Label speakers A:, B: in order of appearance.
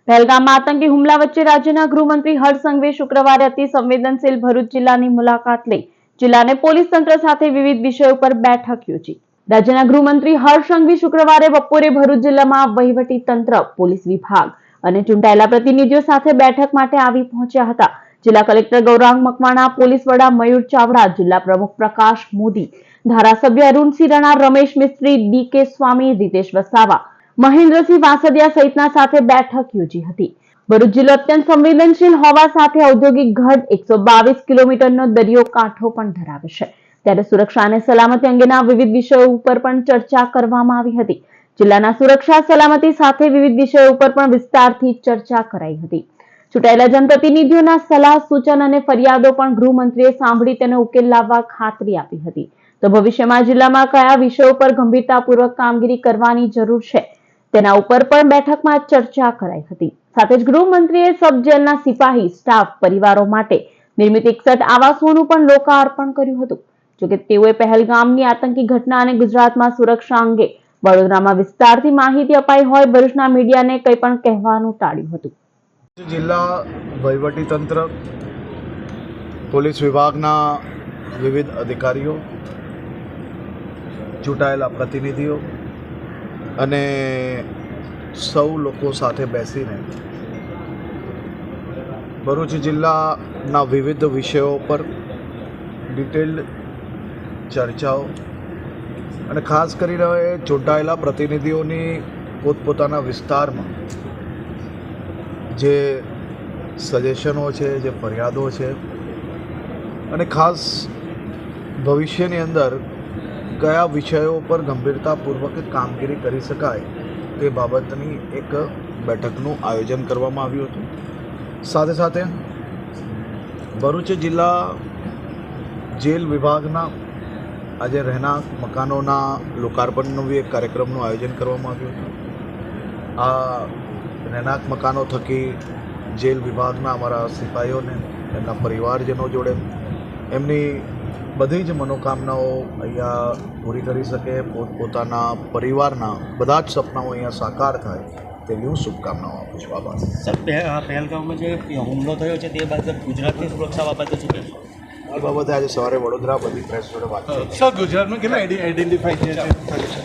A: પહેલગામમાં આતંકી હુમલા વચ્ચે રાજ્યના ગૃહમંત્રી હર્ષ સંઘવી શુક્રવારે અતિ સંવેદનશીલ ભરૂચ જિલ્લાની મુલાકાત લઈ જિલ્લાને પોલીસ તંત્ર સાથે વિવિધ વિષયો પર બેઠક યોજી। રાજ્યના ગૃહમંત્રી હર્ષ સંઘવી શુક્રવારે બપોરે ભરૂચ જિલ્લામાં વહીવટી તંત્ર, પોલીસ વિભાગ અને ચૂંટાયેલા પ્રતિનિધિઓ સાથે બેઠક માટે આવી પહોંચ્યા હતા। જિલ્લા કલેક્ટર ગૌરાંગ મકવાણા, પોલીસ વડા મયુર ચાવડા, જિલ્લા પ્રમુખ પ્રકાશ મોદી, ધારાસભ્ય અરુણસિંહ રણા, રમેશ મિસ્ત્રી, ડી.કે. સ્વામી, રીતેશ વસાવા, મહેન્દ્રસિંહ વાસદિયા સહિતના સાથે બેઠક યોજી હતી। ભરૂચ જિલ્લો અત્યંત સંવેદનશીલ હોવા સાથે ઔદ્યોગિક ગઢ 122 કિલોમીટરનો દરિયો કાંઠો પણ ધરાવે છે, ત્યારે સુરક્ષા અને સલામતી અંગેના વિવિધ વિષયો ઉપર પણ ચર્ચા કરવામાં આવી હતી। જિલ્લાના સુરક્ષા સલામતી સાથે વિવિધ વિષયો ઉપર પણ વિસ્તારથી ચર્ચા કરાઈ હતી। ચૂંટાયેલા જનપ્રતિનિધિઓના સલાહ, સૂચન અને ફરિયાદો પણ ગૃહમંત્રીએ સાંભળી તેનો ઉકેલ લાવવા ખાતરી આપી હતી। તો ભવિષ્યમાં જિલ્લામાં કયા વિષયો પર ગંભીરતાપૂર્વક કામગીરી કરવાની જરૂર છે તેના ઉપર પણ બેઠકમાં ચર્ચા કરાઈ હતી। સાથે જ ગૃહમંત્રીએ સબ જેલના સિપાહી, સ્ટાફ, પરિવારો માટે નિર્મિત 61 આવાસોનું પણ લોકાર્પણ કર્યું હતું। જોકે તેઓએ પહેલગામની આતંકી ઘટના અને ગુજરાતમાં સુરક્ષા અંગે વડોદરામાં વિસ્તારથી માહિતી અપાઈ હોય ભરૂચના મીડિયાને કંઈ પણ કહેવાનું ટાળ્યું હતું।
B: જિલ્લા વહીવટીતંત્ર, પોલીસ વિભાગના વિવિધ અધિકારીઓ, ચૂંટાયેલા પ્રતિનિધિઓ અને સૌ લોકો સાથે બેસીને ભરૂચ જિલ્લાના વિવિધ વિષયો પર ડિટેલ્ડ ચર્ચાઓ અને ખાસ કરીને ચૂંટાયેલા પ્રતિનિધિઓની પોતપોતાના વિસ્તારમાં જે સજેશનો છે, જે ફરિયાદો છે અને ખાસ ભવિષ્યની અંદર કયા વિષયો પર ગંભીરતાપૂર્વક કામગીરી કરી શકાય તે બાબતની એક બેઠકનું આયોજન કરવામાં આવ્યું હતું। સાથે સાથે ભરૂચ જિલ્લા જેલ વિભાગના આજે રહેણાંક મકાનોના લોકાર્પણનું બી એક કાર્યક્રમનું આયોજન કરવામાં આવ્યું હતું। આ રહેણાંક મકાનો થકી જેલ વિભાગના અમારા સિપાહીઓને, એમના પરિવારજનો જોડે એમની બધી જ મનોકામનાઓ અહીંયા પૂરી કરી શકે, પોતપોતાના પરિવારના બધા જ સપનાઓ અહીંયા સાકાર થાય તેવી હું શુભકામનાઓ આપું છું। આભાર।
C: સર, પહેલગામમાં જે હુમલો થયો છે તે બાદ ગુજરાતની સુરક્ષા બાબતે શું કહેશો?
B: આ બાબતે આજે સવારે વડોદરા બધી પ્રેસ જોડે વાત કરી।
D: સર, ગુજરાતમાં કેટલા આઈડેન્ટિફાઈ થયા છે?